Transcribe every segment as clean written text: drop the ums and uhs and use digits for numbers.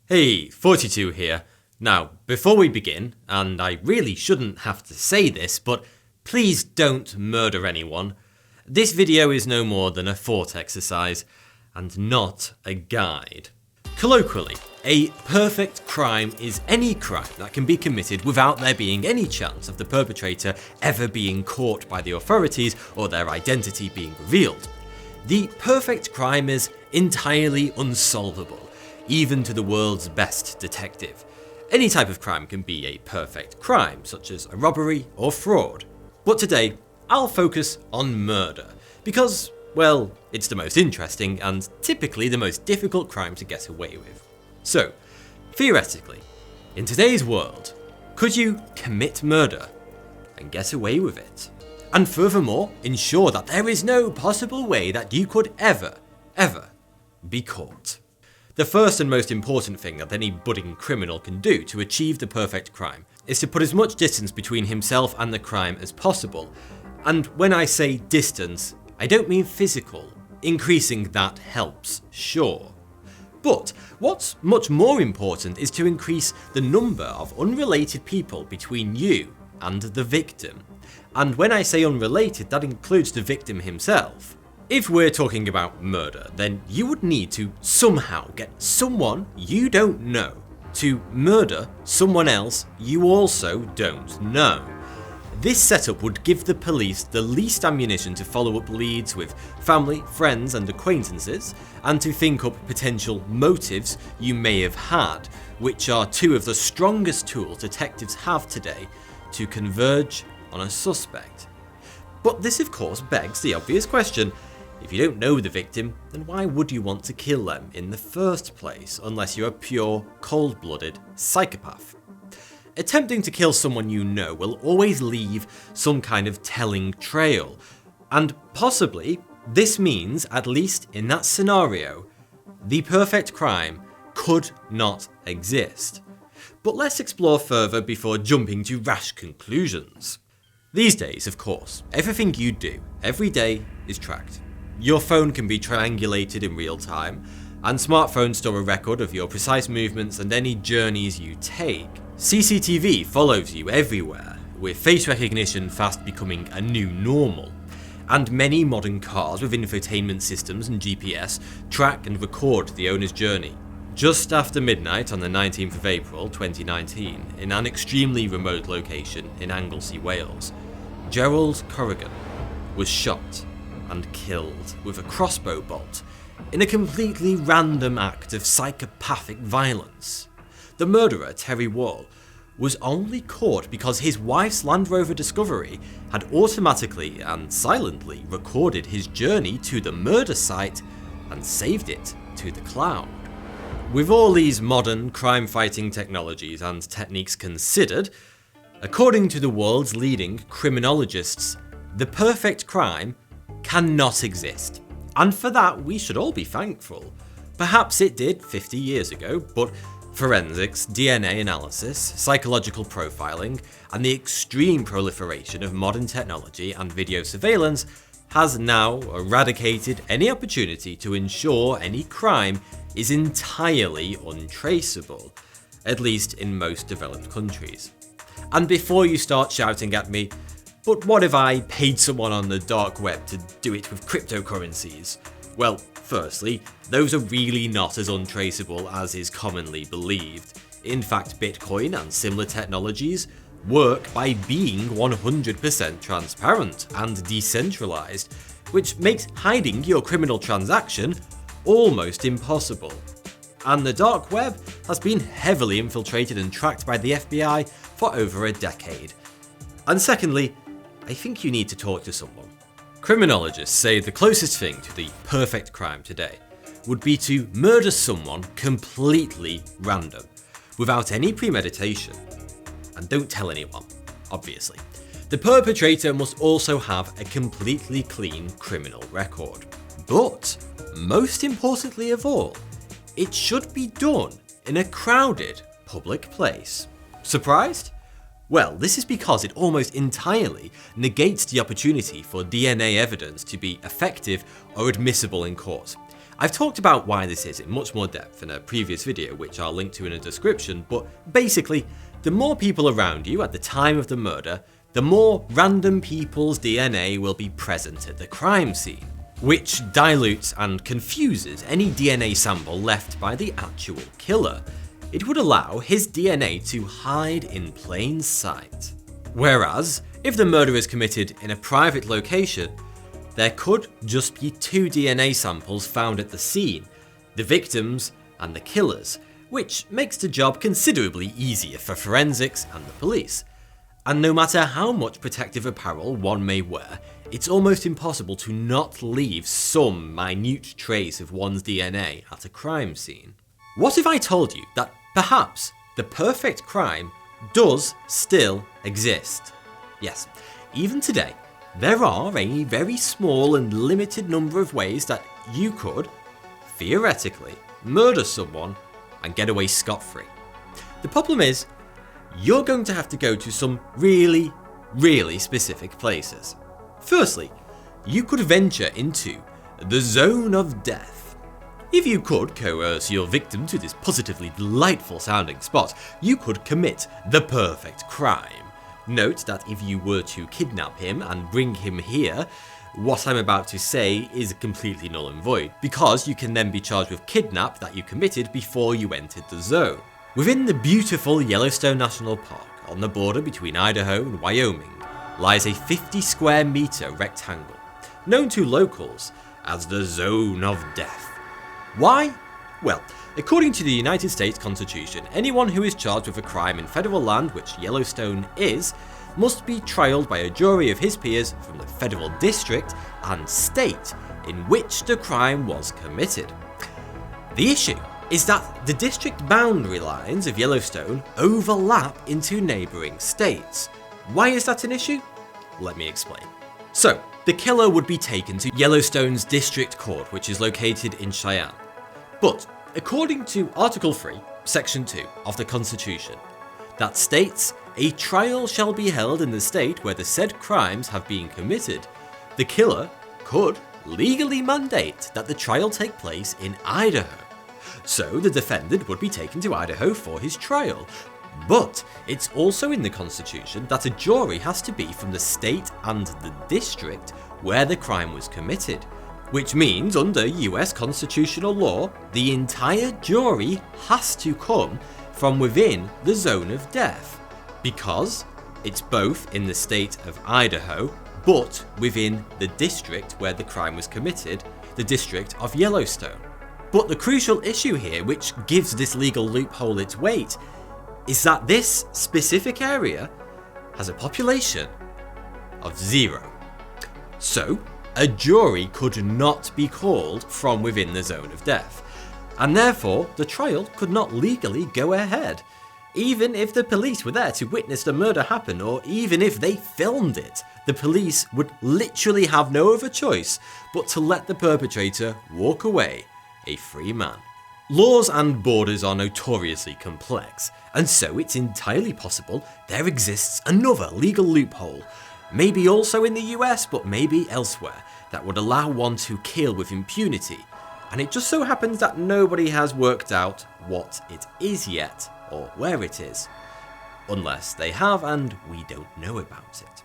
Hey, 42 here. Now, before we begin, and I really shouldn't have to say this, but please don't murder anyone. This video is no more than a thought exercise, and not a guide. Colloquially, a perfect crime is any crime that can be committed without there being any chance of the perpetrator ever being caught by the authorities or their identity being revealed. The perfect crime is entirely unsolvable, even to the world's best detective. Any type of crime can be a perfect crime, such as a robbery or fraud. But today, I'll focus on murder, because, well, it's the most interesting and typically the most difficult crime to get away with. So, theoretically, in today's world, could you commit murder and get away with it? And furthermore, ensure that there is no possible way that you could ever be caught. The first and most important thing that any budding criminal can do to achieve the perfect crime is to put as much distance between himself and the crime as possible. And when I say distance, I don't mean physical. Increasing that helps, sure. But what's much more important is to increase the number of unrelated people between you and the victim. And when I say unrelated, that includes the victim himself. If we're talking about murder, then you would need to somehow get someone you don't know to murder someone else you also don't know. This setup would give the police the least ammunition to follow up leads with family, friends and acquaintances, and to think up potential motives you may have had, which are two of the strongest tools detectives have today to converge on a suspect. But this of course begs the obvious question: if you don't know the victim, then why would you want to kill them in the first place, unless you're a pure, cold-blooded psychopath? Attempting to kill someone you know will always leave some kind of telling trail, and possibly this means, at least in that scenario, the perfect crime could not exist. But let's explore further before jumping to rash conclusions. These days, of course, everything you do every day is tracked. Your phone can be triangulated in real time, and smartphones store a record of your precise movements and any journeys you take. CCTV follows you everywhere, with face recognition fast becoming a new normal. And many modern cars with infotainment systems and GPS track and record the owner's journey. Just after midnight on the 19th of April 2019, in an extremely remote location in Anglesey, Wales, Gerald Corrigan was shot and killed with a crossbow bolt in a completely random act of psychopathic violence. The murderer, Terry Wall, was only caught because his wife's Land Rover Discovery had automatically and silently recorded his journey to the murder site and saved it to the cloud. With all these modern crime-fighting technologies and techniques considered, according to the world's leading criminologists, the perfect crime cannot exist. And for that, we should all be thankful. Perhaps it did 50 years ago, but forensics, DNA analysis, psychological profiling, and the extreme proliferation of modern technology and video surveillance has now eradicated any opportunity to ensure any crime is entirely untraceable, at least in most developed countries. And before you start shouting at me, "But what if I paid someone on the dark web to do it with cryptocurrencies?" Well, firstly, those are really not as untraceable as is commonly believed. In fact, Bitcoin and similar technologies work by being 100% transparent and decentralized, which makes hiding your criminal transaction almost impossible. And the dark web has been heavily infiltrated and tracked by the FBI for over a decade. And secondly, I think you need to talk to someone. Criminologists say the closest thing to the perfect crime today would be to murder someone completely random, without any premeditation. And don't tell anyone, obviously. The perpetrator must also have a completely clean criminal record. But, most importantly of all, it should be done in a crowded public place. Surprised? Well, this is because it almost entirely negates the opportunity for DNA evidence to be effective or admissible in court. I've talked about why this is in much more depth in a previous video, which I'll link to in a description, but basically, the more people around you at the time of the murder, the more random people's DNA will be present at the crime scene, which dilutes and confuses any DNA sample left by the actual killer. It would allow his DNA to hide in plain sight. Whereas, if the murder is committed in a private location, there could just be 2 DNA samples found at the scene, the victims and the killers, which makes the job considerably easier for forensics and the police. And no matter how much protective apparel one may wear, it's almost impossible to not leave some minute trace of one's DNA at a crime scene. What if I told you that perhaps the perfect crime does still exist? Yes, even today, there are a very small and limited number of ways that you could, theoretically, murder someone and get away scot-free. The problem is, you're going to have to go to some really specific places. Firstly, you could venture into the zone of death. If you could coerce your victim to this positively delightful sounding spot, you could commit the perfect crime. Note that if you were to kidnap him and bring him here, what I'm about to say is completely null and void, because you can then be charged with kidnap that you committed before you entered the zone. Within the beautiful Yellowstone National Park, on the border between Idaho and Wyoming, lies a 50 square meter rectangle, known to locals as the Zone of Death. Why? Well, according to the United States Constitution, anyone who is charged with a crime in federal land, which Yellowstone is, must be trialed by a jury of his peers from the federal district and state in which the crime was committed. The issue is that the district boundary lines of Yellowstone overlap into neighbouring states. Why is that an issue? Let me explain. So, the killer would be taken to Yellowstone's district court, which is located in Cheyenne. But, according to Article 3, Section 2 of the Constitution, that states, a trial shall be held in the state where the said crimes have been committed, the killer could legally mandate that the trial take place in Idaho. So the defendant would be taken to Idaho for his trial. But it's also in the Constitution that a jury has to be from the state and the district where the crime was committed, which means under US constitutional law, the entire jury has to come from within the zone of death, because it's both in the state of Idaho, but within the district where the crime was committed, the district of Yellowstone. But the crucial issue here, which gives this legal loophole its weight, is that this specific area has a population of 0. So, a jury could not be called from within the zone of death, and therefore the trial could not legally go ahead, even if the police were there to witness the murder happen, or even if they filmed it. The police would literally have no other choice but to let the perpetrator walk away a free man. Laws and borders are notoriously complex, and so it's entirely possible there exists another legal loophole, maybe also in the US, but maybe elsewhere, that would allow one to kill with impunity, and it just so happens that nobody has worked out what it is yet, or where it is. Unless they have, and we don't know about it.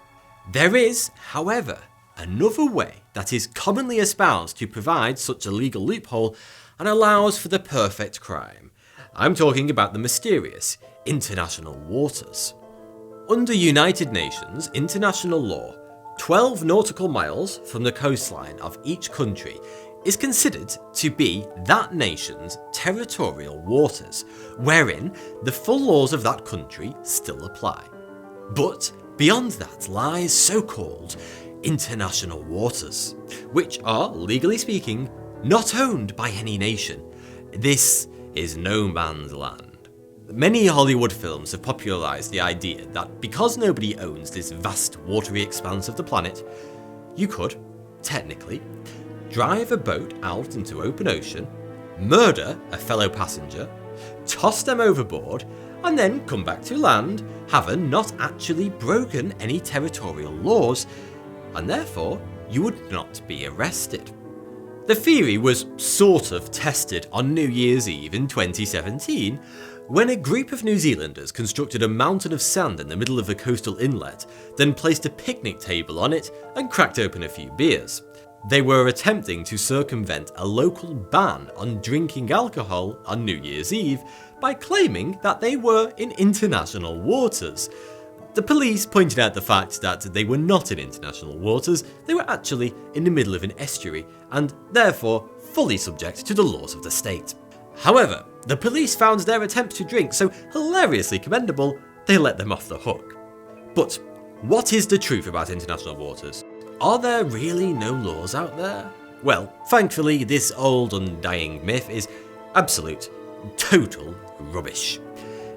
There is, however, another way that is commonly espoused to provide such a legal loophole and allows for the perfect crime. I'm talking about the mysterious international waters. Under United Nations international law, 12 nautical miles from the coastline of each country is considered to be that nation's territorial waters, wherein the full laws of that country still apply. But beyond that lies so-called international waters, which are, legally speaking, not owned by any nation. This is no man's land. Many Hollywood films have popularised the idea that because nobody owns this vast watery expanse of the planet, you could, technically, drive a boat out into open ocean, murder a fellow passenger, toss them overboard, and then come back to land, having not actually broken any territorial laws, and therefore you would not be arrested. The theory was sort of tested on New Year's Eve in 2017, when a group of New Zealanders constructed a mountain of sand in the middle of a coastal inlet, then placed a picnic table on it and cracked open a few beers. They were attempting to circumvent a local ban on drinking alcohol on New Year's Eve by claiming that they were in international waters. The police pointed out the fact that they were not in international waters, they were actually in the middle of an estuary, and therefore fully subject to the laws of the state. However, the police found their attempt to drink so hilariously commendable, they let them off the hook. But what is the truth about international waters? Are there really no laws out there? Well, thankfully, this old undying myth is absolute, total rubbish.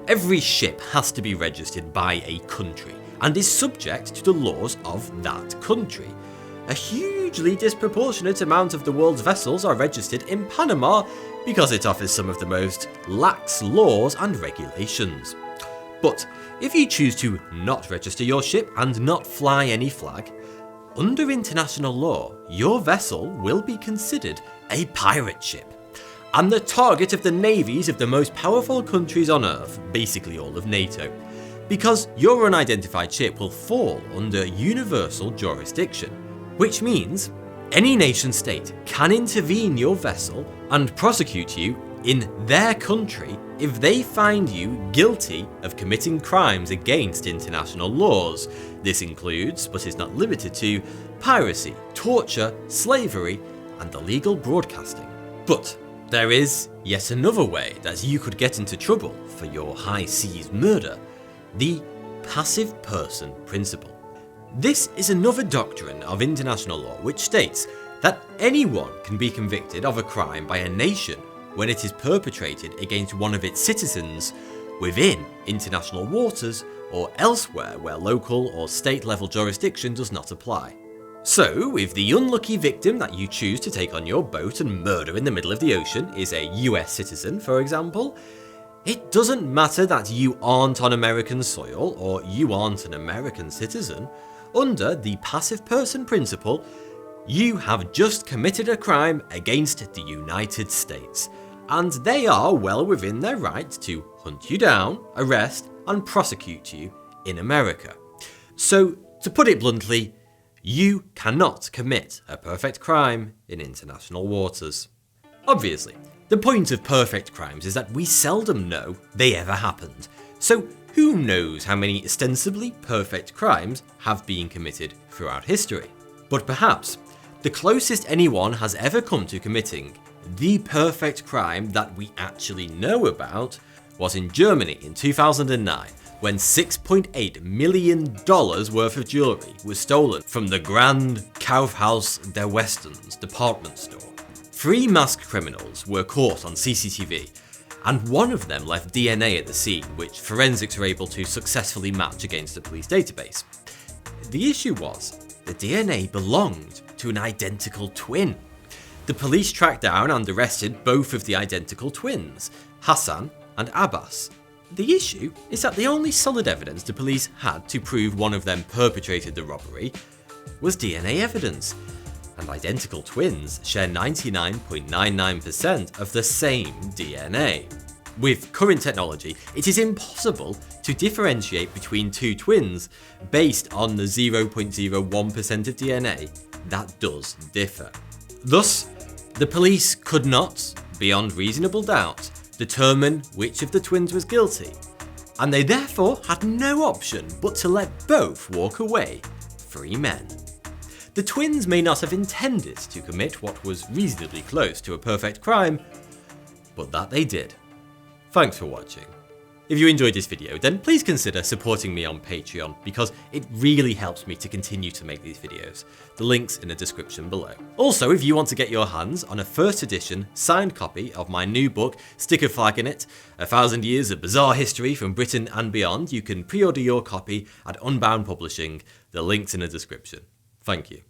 Every ship has to be registered by a country and is subject to the laws of that country. A hugely disproportionate amount of the world's vessels are registered in Panama because it offers some of the most lax laws and regulations. But if you choose to not register your ship and not fly any flag, under international law, your vessel will be considered a pirate ship, and the target of the navies of the most powerful countries on Earth, basically all of NATO, because your unidentified ship will fall under universal jurisdiction, which means any nation state can intervene your vessel and prosecute you in their country if they find you guilty of committing crimes against international laws. This includes, but is not limited to, piracy, torture, slavery, and illegal broadcasting. But there is yet another way that you could get into trouble for your high seas murder: the passive person principle. This is another doctrine of international law which states that anyone can be convicted of a crime by a nation when it is perpetrated against one of its citizens within international waters or elsewhere where local or state level jurisdiction does not apply. So, if the unlucky victim that you choose to take on your boat and murder in the middle of the ocean is a US citizen, for example, it doesn't matter that you aren't on American soil or you aren't an American citizen. Under the passive person principle, you have just committed a crime against the United States, and they are well within their right to hunt you down, arrest, and prosecute you in America. So, to put it bluntly, you cannot commit a perfect crime in international waters. Obviously, the point of perfect crimes is that we seldom know they ever happened, so who knows how many ostensibly perfect crimes have been committed throughout history. But perhaps the closest anyone has ever come to committing the perfect crime that we actually know about was in Germany in 2009, when $6.8 million worth of jewellery was stolen from the Grand Kaufhaus der Westens department store. 3 masked criminals were caught on CCTV, and one of them left DNA at the scene, which forensics were able to successfully match against the police database. The issue was, the DNA belonged to an identical twin. The police tracked down and arrested both of the identical twins, Hassan and Abbas. The issue is that the only solid evidence the police had to prove one of them perpetrated the robbery was DNA evidence, and identical twins share 99.99% of the same DNA. With current technology, it is impossible to differentiate between two twins based on the 0.01% of DNA that does differ. Thus, the police could not, beyond reasonable doubt, determine which of the twins was guilty, and they therefore had no option but to let both walk away free men. The twins may not have intended to commit what was reasonably close to a perfect crime, but that they did. Thanks for watching. If you enjoyed this video, then please consider supporting me on Patreon, because it really helps me to continue to make these videos. The link's in the description below. Also, if you want to get your hands on a first edition signed copy of my new book, Stick a Flag in It, 1,000 Years of Bizarre History from Britain and Beyond, you can pre-order your copy at Unbound Publishing. The link's in the description. Thank you.